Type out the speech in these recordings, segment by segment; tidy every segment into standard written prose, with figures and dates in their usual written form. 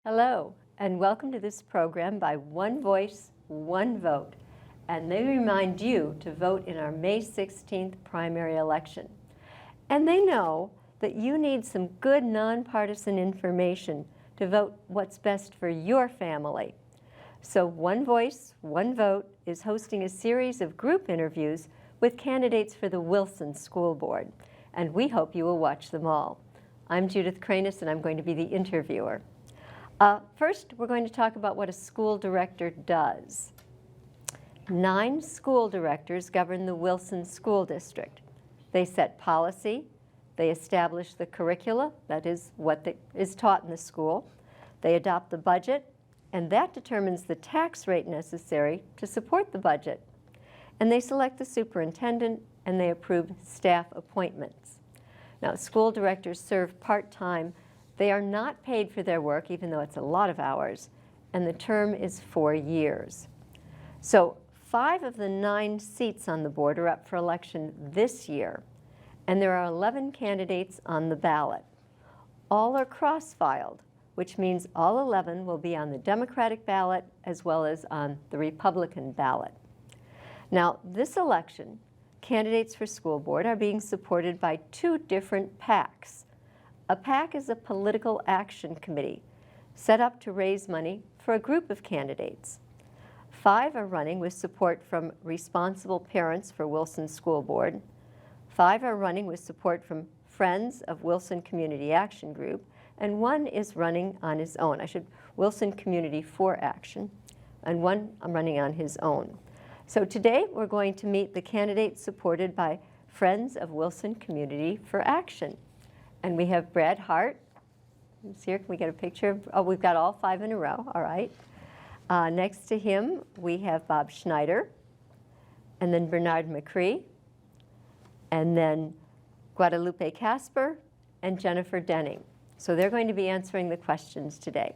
Hello, and welcome to this program by One Voice, One Vote. And they remind you to vote in our May 16th primary election. And they know that you need some good nonpartisan information to vote what's best for your family. So One Voice, One Vote is hosting a series of group interviews with candidates for the Wilson School Board. And we hope you will watch them all. I'm Judith Cranus, and I'm going to be the interviewer. First, we're going to talk about what a school director does. 9 school directors govern the Wilson School District. They set policy, they establish the curricula, that is what is taught in the school. They adopt the budget, and that determines the tax rate necessary to support the budget. And they select the superintendent, and they approve staff appointments. Now, school directors serve part-time. They are not paid for their work, even though it's a lot of hours, and the term is 4 years. So 5 of the 9 seats on the board are up for election this year, and there are 11 candidates on the ballot. All are cross-filed, which means all 11 will be on the Democratic ballot as well as on the Republican ballot. Now, this election, candidates for school board are being supported by 2 different PACs. A PAC is a political action committee set up to raise money for a group of candidates. 5 are running with support from Responsible Parents for Wilson School Board. 5 are running with support from Friends of Wilson Community Action Group, and 1 is running on his own. Wilson Community for Action, and 1 I'm running on his own. So today we're going to meet the candidates supported by Friends of Wilson Community for Action. And we have Brad Hart. He's here. Can we get a picture? Oh, we've got all 5 in a row. All right. Next to him, we have Bob Schneider, and then Bernard McCree, and then Guadalupe Casper, and Jennifer Denning. So they're going to be answering the questions today.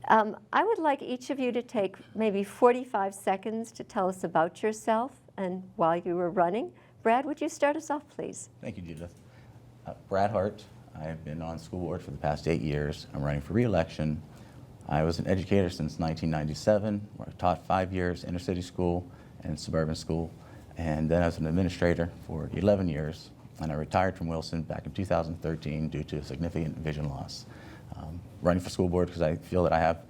I would like each of you to take maybe 45 seconds to tell us about yourself and while you were running. Brad, would you start us off, please? Thank you, Judith. Brad Hart. I've been on school board for the past 8 years. I'm running for re-election. I was an educator since 1997. I taught 5 years inner city school and suburban school, and then I was an administrator for 11 years. And I retired from Wilson back in 2013 due to significant vision loss. Running for school board because I feel that I have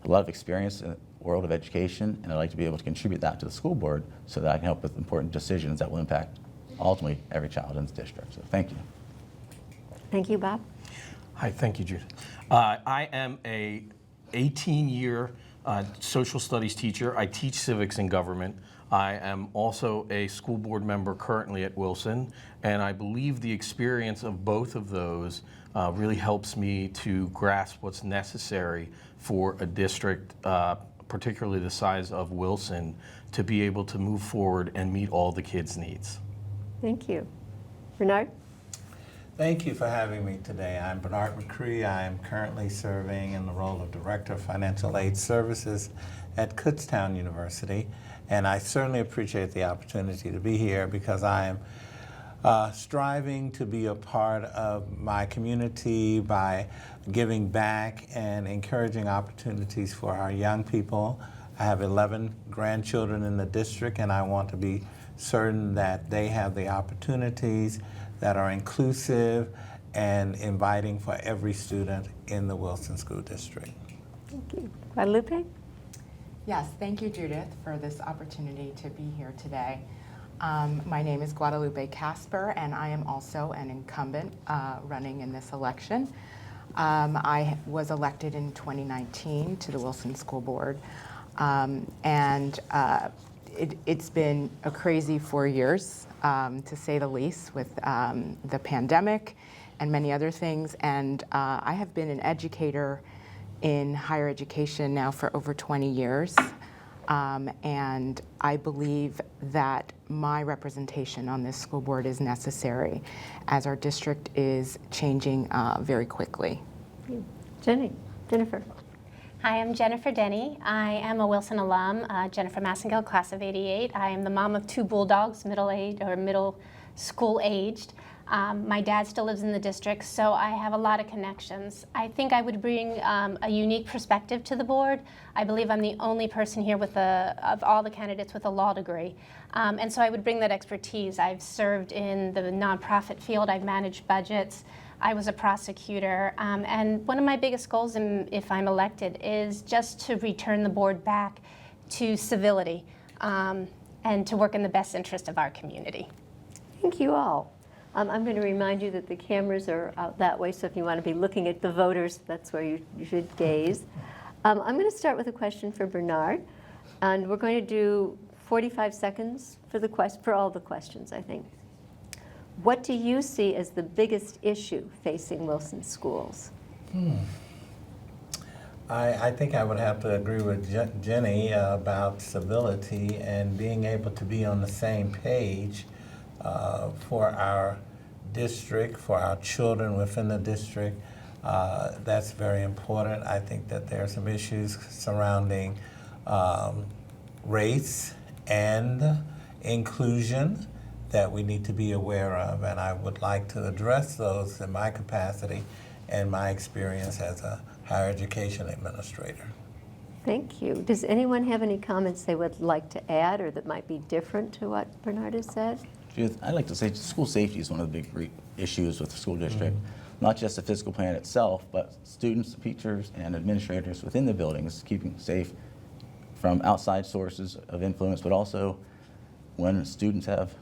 a lot of experience in the world of education, and I'd like to be able to contribute that to the school board so that I can help with important decisions that will impact ultimately every child in the district. So thank you. Thank you, Bob. Hi, thank you, Judith. I am a 18-year social studies teacher. I teach civics and government. I am also a school board member currently at Wilson, and I believe the experience of both of those really helps me to grasp what's necessary for a district, particularly the size of Wilson, to be able to move forward and meet all the kids' needs. Thank you. Bernard? Thank you for having me today. I'm Bernard McCree. I am currently serving in the role of Director of Financial Aid Services at Kutztown University, and I certainly appreciate the opportunity to be here because I am striving to be a part of my community by giving back and encouraging opportunities for our young people. I have 11 grandchildren in the district, and I want to be certain that they have the opportunities that are inclusive and inviting for every student in the Wilson School District. Thank you. Guadalupe? Yes, thank you, Judith, for this opportunity to be here today. My name is Guadalupe Casper, and I am also an incumbent running in this election. I was elected in 2019 to the Wilson School Board, and it's been a crazy 4 years, to say the least, with the pandemic and many other things. And I have been an educator in higher education now for over 20 years. And I believe that my representation on this school board is necessary as our district is changing very quickly. Jennifer? Hi, I'm Jennifer Denny. I am a Wilson alum, Jennifer Massengill, class of '88. I am the mom of 2 bulldogs, middle school-aged. My dad still lives in the district, so I have a lot of connections. I think I would bring a unique perspective to the board. I believe I'm the only person here of all the candidates with a law degree. And so I would bring that expertise. I've served in the nonprofit field, I've managed budgets, I was a prosecutor, and one of my biggest goals, if I'm elected, is just to return the board back to civility and to work in the best interest of our community. Thank you all. I'm going to remind you that the cameras are out that way, so if you want to be looking at the voters, that's where you should gaze. I'm going to start with a question for Bernard, and we're going to do 45 seconds for all the questions, I think. What do you see as the biggest issue facing Wilson schools? I think I would have to agree with Jenny about civility and being able to be on the same page for our district, for our children within the district. That's very important. I think that there are some issues surrounding race and inclusion that we need to be aware of, and I would like to address those in my capacity and my experience as a higher education administrator. Thank you. Does anyone have any comments they would like to add or that might be different to what Bernard has said? Judith, I'd like to say school safety is one of the big issues with the school district. Not just the physical plan itself, but students, teachers, and administrators within the buildings keeping safe from outside sources of influence, but also when students have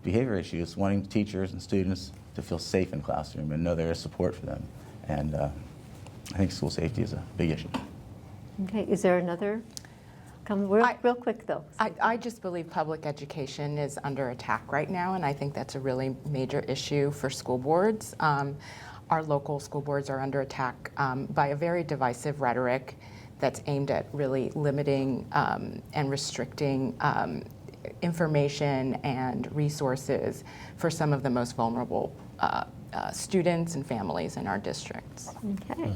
behavior issues, wanting teachers and students to feel safe in classroom and know there is support for them. And I think school safety is a big issue. Okay, is there another? Come real quick though. I just believe public education is under attack right now, and I think that's a really major issue for school boards. Our local school boards are under attack by a very divisive rhetoric that's aimed at really limiting and restricting information and resources for some of the most vulnerable students and families in our districts. Okay.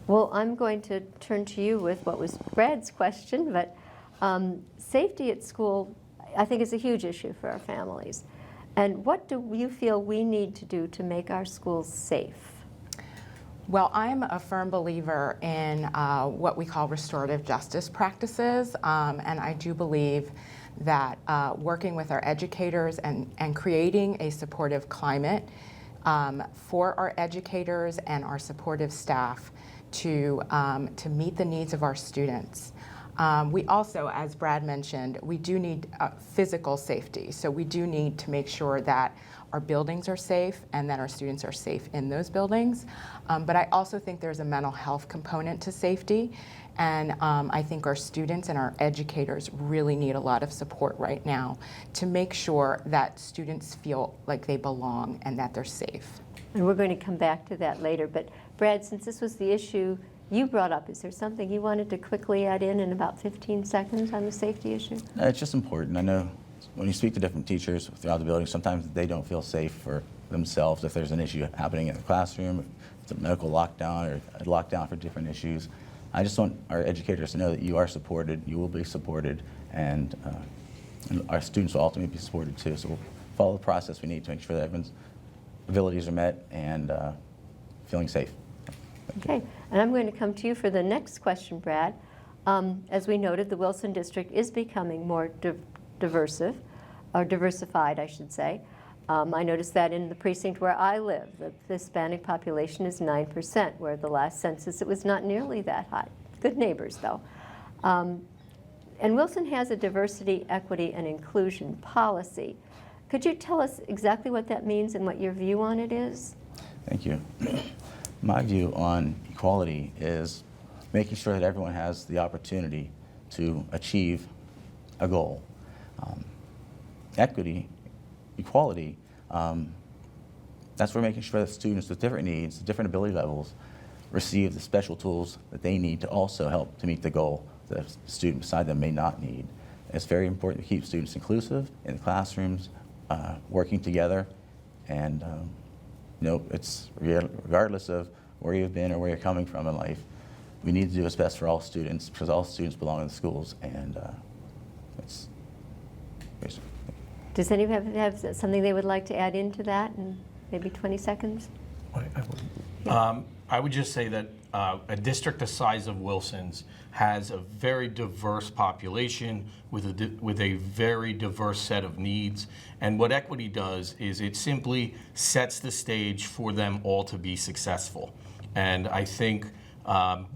Well, I'm going to turn to you with what was Brad's question, but safety at school, I think, is a huge issue for our families. And what do you feel we need to do to make our schools safe? Well, I'm a firm believer in what we call restorative justice practices, and I do believe that working with our educators and creating a supportive climate for our educators and our supportive staff to meet the needs of our students. We also, as Brad mentioned, we do need physical safety. So we do need to make sure that our buildings are safe and that our students are safe in those buildings. But I also think there's a mental health component to safety. And I think our students and our educators really need a lot of support right now to make sure that students feel like they belong and that they're safe. And we're going to come back to that later. But Brad, since this was the issue you brought up, is there something you wanted to quickly add in about 15 seconds on the safety issue? It's just important. I know when you speak to different teachers throughout the building, sometimes they don't feel safe for themselves if there's an issue happening in the classroom, if it's a medical lockdown or a lockdown for different issues. I just want our educators to know that you are supported, you will be supported, and our students will ultimately be supported too. So we'll follow the process we need to make sure that everyone's abilities are met and feeling safe. Okay, and I'm going to come to you for the next question, Brad. As we noted, the Wilson District is becoming more diversified, I should say. I noticed that in the precinct where I live, the Hispanic population is 9%, where the last census it was not nearly that high. Good neighbors, though. And Wilson has a diversity, equity, and inclusion policy. Could you tell us exactly what that means and what your view on it is? Thank you. My view on equality is making sure that everyone has the opportunity to achieve a goal. Equity, equality, that's where making sure that students with different needs, different ability levels, receive the special tools that they need to also help to meet the goal that a student beside them may not need. It's very important to keep students inclusive in the classrooms, working together, and it's regardless of where you've been or where you're coming from in life, we need to do what's best for all students because all students belong in the schools, and it's basically. Does anyone have something they would like to add into that in maybe 20 seconds? I would just say that a district the size of Wilson's has a very diverse population with a very diverse set of needs. And what equity does is it simply sets the stage for them all to be successful. And I think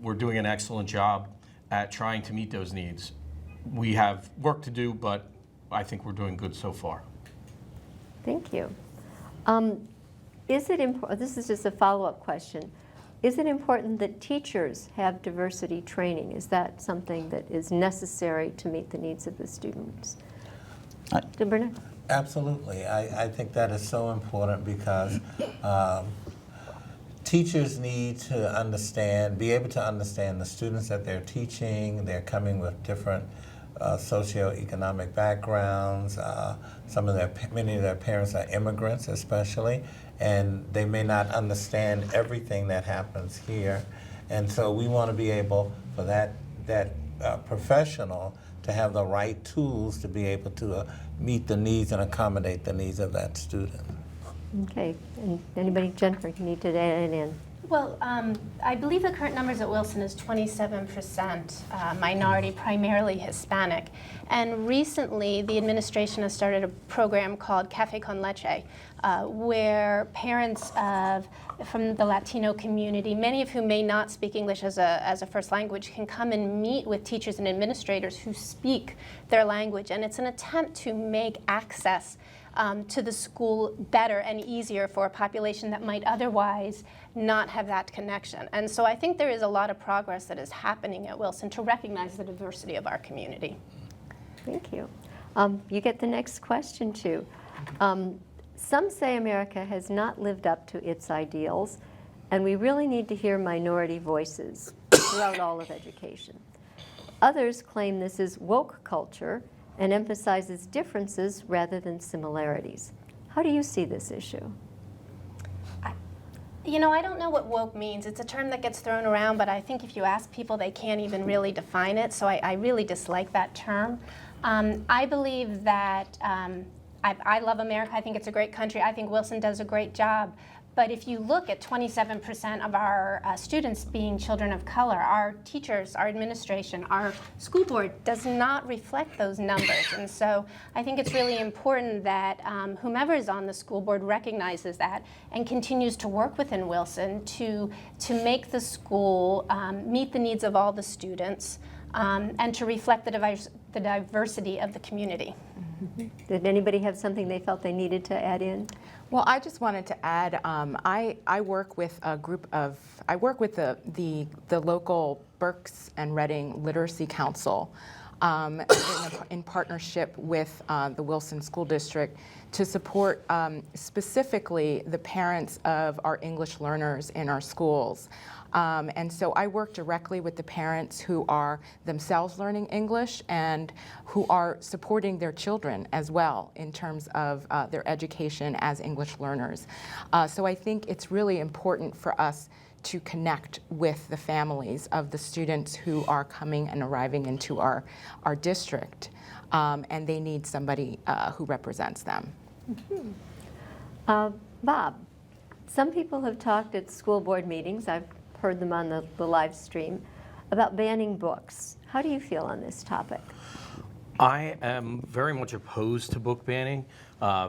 we're doing an excellent job at trying to meet those needs. We have work to do, but I think we're doing good so far. Thank you. Is it important, this is just a follow-up question, is it important that teachers have diversity training? Is that something that is necessary to meet the needs of the students? Bernard? Absolutely. I think that is so important because teachers need to understand, be able to understand the students that they're teaching. They're coming with different socioeconomic backgrounds. Many of their parents are immigrants, especially, and they may not understand everything that happens here. And so we want to be able for that professional to have the right tools to be able to meet the needs and accommodate the needs of that student. Okay, and anybody, Jennifer, you need to add in. Well, I believe the current numbers at Wilson is 27% minority, primarily Hispanic. And recently, the administration has started a program called Café con Leche, where parents from the Latino community, many of whom may not speak English as a first language, can come and meet with teachers and administrators who speak their language. And it's an attempt to make access to the school better and easier for a population that might otherwise not have that connection. And so I think there is a lot of progress that is happening at Wilson to recognize the diversity of our community. Thank you. You get the next question, too. Some say America has not lived up to its ideals, and we really need to hear minority voices throughout all of education. Others claim this is woke culture and emphasizes differences rather than similarities. How do you see this issue? You know, I don't know what woke means. It's a term that gets thrown around, but I think if you ask people, they can't even really define it, so I really dislike that term. I believe that I love America. I think it's a great country. I think Wilson does a great job. But if you look at 27% of our students being children of color, our teachers, our administration, our school board does not reflect those numbers. And so I think it's really important that whomever is on the school board recognizes that and continues to work within Wilson to make the school meet the needs of all the students and to reflect the diversity of the community. Did anybody have something they felt they needed to add in? Well, I just wanted to add, I work with a group of, I work with the local Berks and Reading Literacy Council in partnership with the Wilson School District to support specifically the parents of our English learners in our schools. And so I work directly with the parents who are themselves learning English and who are supporting their children as well in terms of their education as English learners. So I think it's really important for us to connect with the families of the students who are coming and arriving into our district, and they need somebody who represents them. Mm-hmm. Bob, some people have talked at school board meetings, I've heard them on the live stream, about banning books. How do you feel on this topic? I am very much opposed to book banning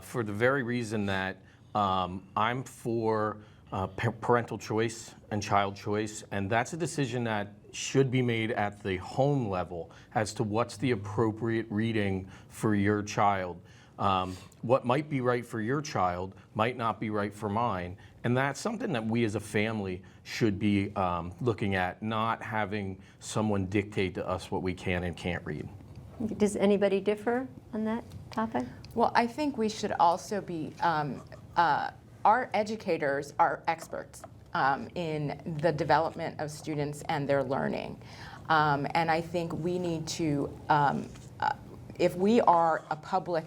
for the very reason that I'm for parental choice and child choice, and that's a decision that should be made at the home level as to what's the appropriate reading for your child. What might be right for your child might not be right for mine, and that's something that we as a family should be looking at, not having someone dictate to us what we can and can't read. Does anybody differ on that topic? Well, I think we should also be, our educators are experts in the development of students and their learning. And I think we need to, if we are a public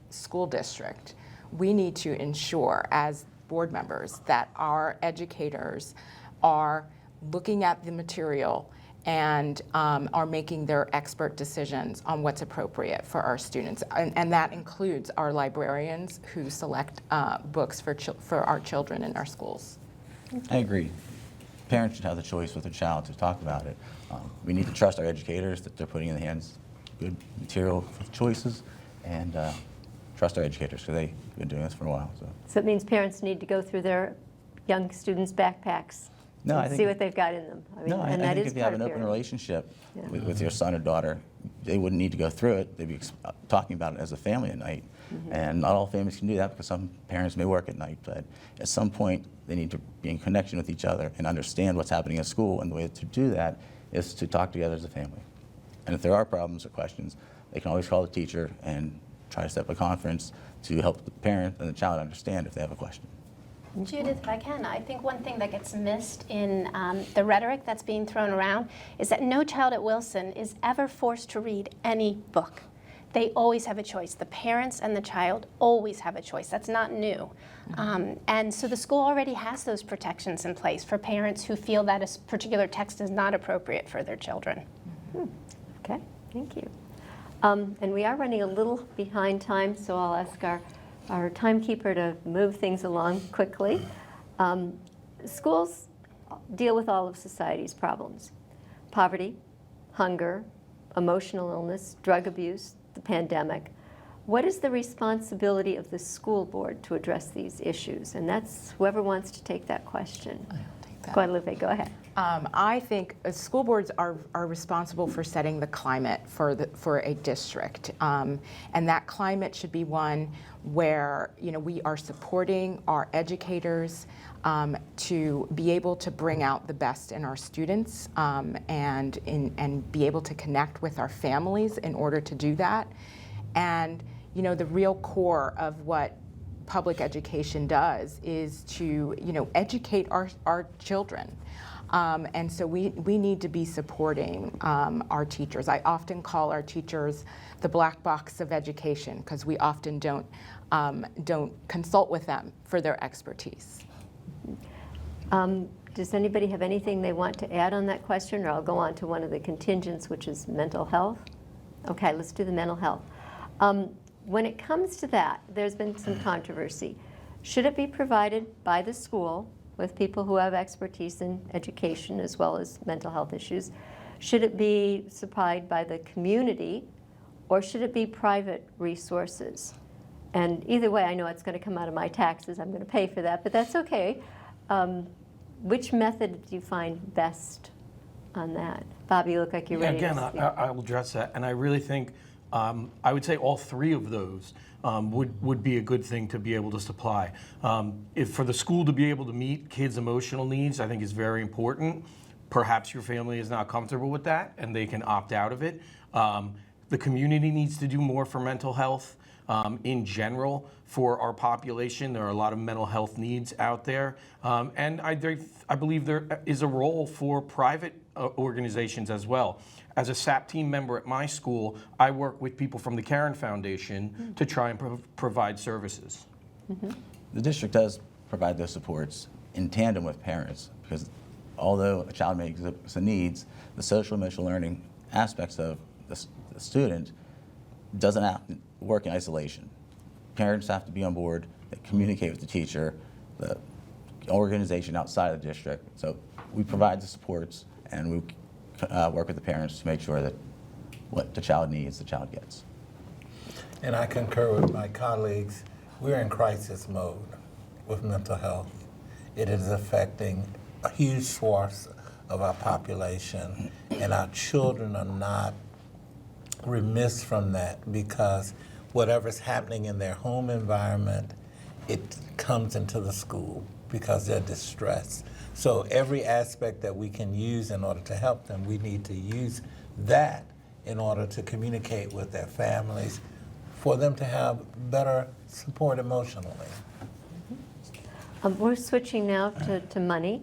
school district, we need to ensure as board members that our educators are looking at the material and are making their expert decisions on what's appropriate for our students. And that includes our librarians who select books for our children in our schools. I agree. Parents should have the choice with their child to talk about it. We need to trust our educators that they're putting in the hands good material for choices, and trust our educators because they've been doing this for a while. So it means parents need to go through their young students' backpacks No, I and think- see what they've got in them. I mean, No, I and that think is if you have part an of open your- relationship Yeah. with your son or daughter, they wouldn't need to go through it. They'd be talking about it as a family at night. And not all families can do that because some parents may work at night. But at some point, they need to be in connection with each other and understand what's happening at school. And the way to do that is to talk together as a family. And if there are problems or questions, they can always call the teacher and try to set up a conference to help the parent and the child understand if they have a question. Judith, if I can, I think one thing that gets missed in the rhetoric that's being thrown around is that no child at Wilson is ever forced to read any book. They always have a choice. The parents and the child always have a choice. That's not new. And so the school already has those protections in place for parents who feel that a particular text is not appropriate for their children. Okay, thank you. And we are running a little behind time, so I'll ask our timekeeper to move things along quickly. Schools deal with all of society's problems: poverty, hunger, emotional illness, drug abuse, the pandemic. What is the responsibility of the school board to address these issues? And that's whoever wants to take that question. Guadalupe, go ahead. I think school boards are responsible for setting the climate for a district, and that climate should be one where we are supporting our educators to be able to bring out the best in our students, and be able to connect with our families in order to do that. And the real core of what public education does is to educate our children. And so we need to be supporting our teachers. I often call our teachers the black box of education because we often don't consult with them for their expertise. Does anybody have anything they want to add on that question, or I'll go on to one of the contingents, which is mental health? Okay, let's do the mental health. When it comes to that, there's been some controversy. Should it be provided by the school with people who have expertise in education as well as mental health issues? Should it be supplied by the community, or should it be private resources? And either way, I know it's going to come out of my taxes. I'm going to pay for that, but that's okay. Which method do you find best on that? Bobby, you look like you're ready Again, to speak. I will address that, and I really think I would say all three of those would be a good thing to be able to supply. If for the school to be able to meet kids' emotional needs, I think is very important. Perhaps your family is not comfortable with that, and they can opt out of it. The community needs to do more for mental health. In general, for our population, there are a lot of mental health needs out there, and I believe there is a role for private organizations as well. As a SAP team member at my school, I work with people from the Caron Foundation to try and provide services. The district does provide those supports in tandem with parents because although a child may exhibit some needs, the social emotional learning aspects of the student doesn't have to work in isolation. Parents have to be on board, they communicate with the teacher, the organization outside of the district. So we provide the supports and we work with the parents to make sure that what the child needs, the child gets. And I concur with my colleagues. We're in crisis mode with mental health. It is affecting a huge swath of our population, and our children are not remiss from that because whatever's happening in their home environment, it comes into the school because they're distressed. So every aspect that we can use in order to help them, we need to use that in order to communicate with their families for them to have better support emotionally. We're switching now to money.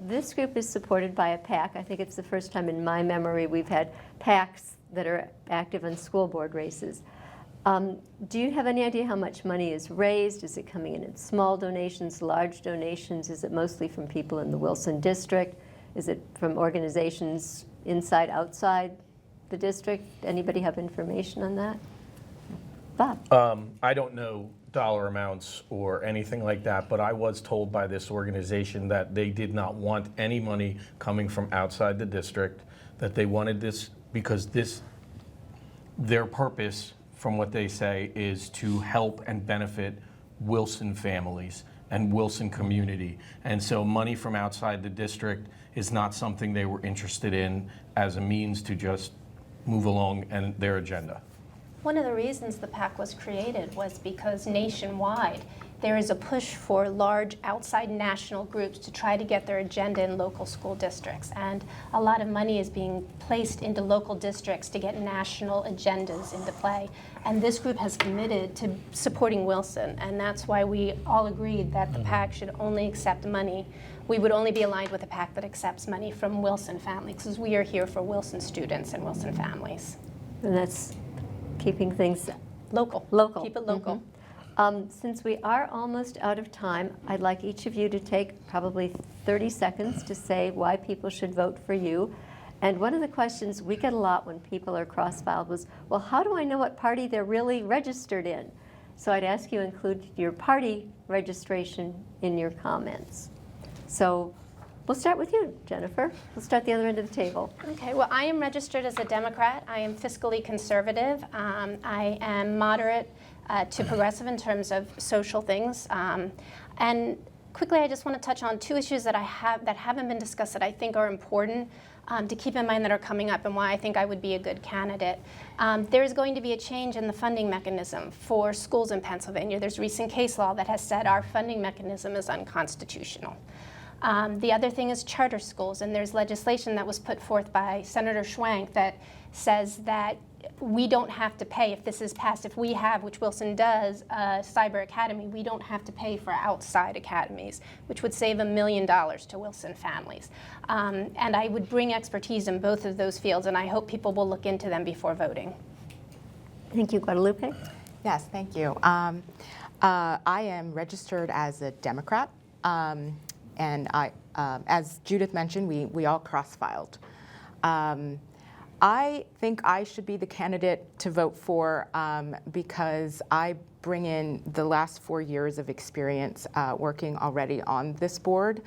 This group is supported by a PAC. I think it's the first time in my memory we've had PACs that are active in school board races. Do you have any idea how much money is raised? Is it coming in small donations, large donations? Is it mostly from people in the Wilson district? Is it from organizations inside, outside the district? Anybody have information on that? Bob? I don't know dollar amounts or anything like that, but I was told by this organization that they did not want any money coming from outside the district, that they wanted this because their purpose, from what they say, is to help and benefit Wilson families and Wilson community. And so money from outside the district is not something they were interested in as a means to just move along and their agenda. One of the reasons the PAC was created was because nationwide there is a push for large outside national groups to try to get their agenda in local school districts. And a lot of money is being placed into local districts to get national agendas into play. And this group has committed to supporting Wilson. And that's why we all agreed that the PAC should only accept money. We would only be aligned with a PAC that accepts money from Wilson families, because we are here for Wilson students and Wilson families. And that's keeping things Local. local. Keep it local. Since we are almost out of time, I'd like each of you to take probably 30 seconds to say why people should vote for you. And one of the questions we get a lot when people are cross-filed was, well, how do I know what party they're really registered in? So I'd ask you to include your party registration in your comments. So we'll start with you, Jennifer. We'll start the other end of the table. Okay, well, I am registered as a Democrat. I am fiscally conservative. I am moderate to progressive in terms of social things. And quickly, I just want to touch on two issues that haven't been discussed that I think are important to keep in mind that are coming up and why I think I would be a good candidate. There is going to be a change in the funding mechanism for schools in Pennsylvania. There's recent case law that has said our funding mechanism is unconstitutional. The other thing is charter schools, and there's legislation that was put forth by Senator Schwank that says that we don't have to pay, if this is passed, if we have, which Wilson does, a cyber academy, we don't have to pay for outside academies, which would save $1 million to Wilson families. And I would bring expertise in both of those fields, and I hope people will look into them before voting. Thank you, Guadalupe. Yes, thank you. I am registered as a Democrat, and as Judith mentioned, we all cross-filed. I think I should be the candidate to vote for because I bring in the last 4 years of experience working already on this board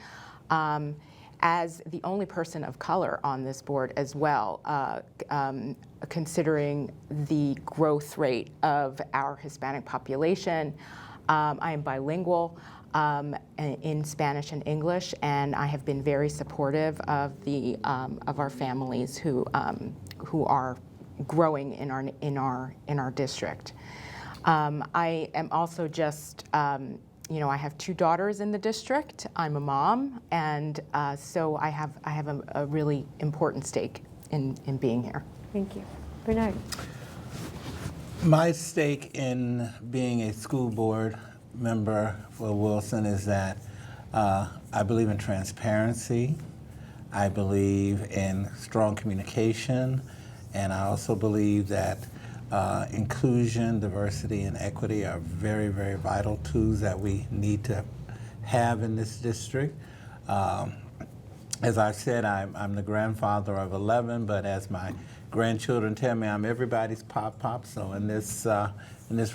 as the only person of color on this board as well, considering the growth rate of our Hispanic population. I am bilingual in Spanish and English, and I have been very supportive of our families who are growing in our district. I am also just I have 2 daughters in the district. I'm a mom, and so I have a really important stake in being here. Thank you. Bernard. My stake in being a school board member for Wilson is that I believe in transparency, I believe in strong communication, and I also believe that inclusion, diversity, and equity are very, very vital tools that we need to have in this district. As I've said, I'm the grandfather of 11, but as my grandchildren tell me, I'm everybody's pop-pop. So in this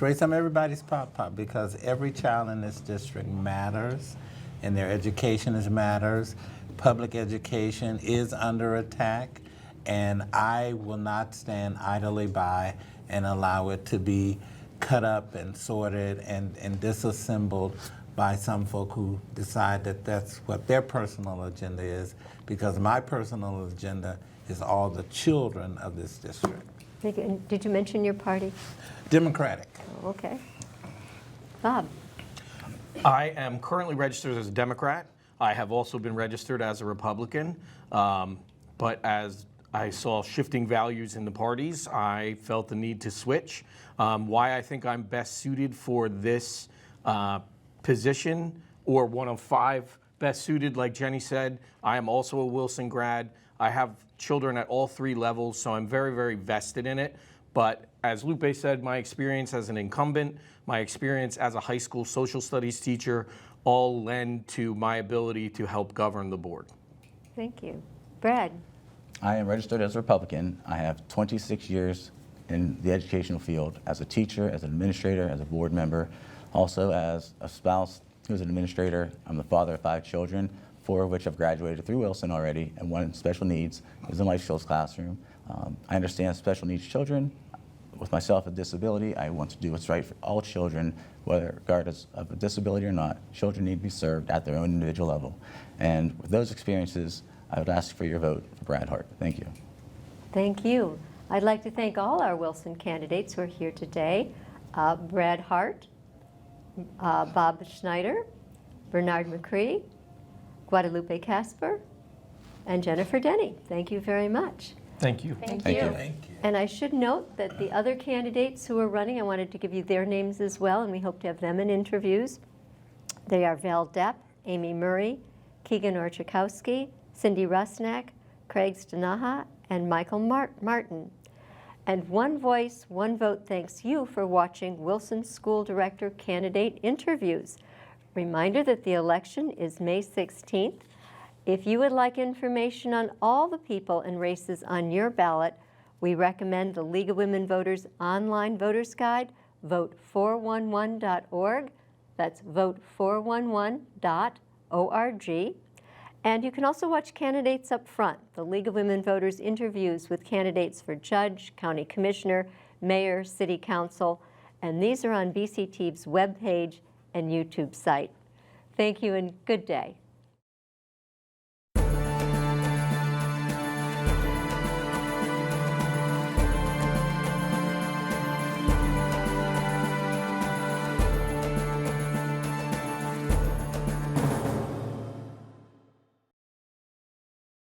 race, I'm everybody's pop-pop because every child in this district matters, and their education matters. Public education is under attack, and I will not stand idly by and allow it to be cut up and sorted and disassembled by some folk who decide that that's what their personal agenda is, because my personal agenda is all the children of this district. Thank you. And did you mention your party? Democratic. Oh, okay. Bob. I am currently registered as a Democrat. I have also been registered as a Republican, but as I saw shifting values in the parties, I felt the need to switch. Why I think I'm best suited for this position, or one of 5 best suited, like Jenny said, I am also a Wilson grad. I have children at all 3 levels, so I'm very, very vested in it. But as Lupe said, my experience as an incumbent, my experience as a high school social studies teacher, all lend to my ability to help govern the board. Thank you. Brad? I am registered as a Republican. I have 26 years in the educational field as a teacher, as an administrator, as a board member, also as a spouse who's an administrator. I'm the father of 5 children, 4 of which have graduated through Wilson already, and 1 in special needs is in Life Skills classroom. I understand special needs children. With myself with disability, I want to do what's right for all children, whether regardless of a disability or not. Children need to be served at their own individual level. And with those experiences, I would ask for your vote for Brad Hart. Thank you. Thank you. I'd like to thank all our Wilson candidates who are here today. Brad Hart, Bob Schneider, Bernard McCree, Guadalupe Casper, and Jennifer Denny. Thank you very much. Thank you. Thank Thank you. you. Thank you. And I should note that the other candidates who are running, I wanted to give you their names as well, and we hope to have them in interviews. They are Val Depp, Amy Murray, Keegan Orchakowski, Cindy Rusnak, Craig Stanaha, and Michael Martin. And One Voice, One Vote thanks you for watching Wilson School Director candidate interviews. Reminder that the election is May 16th. If you would like information on all the people and races on your ballot, we recommend the League of Women Voters online voters guide, vote411.org. That's vote411.org. And you can also watch candidates up front, the League of Women Voters interviews with candidates for judge, county commissioner, mayor, city council, and these are on BCTV's webpage and YouTube site. Thank you and good day.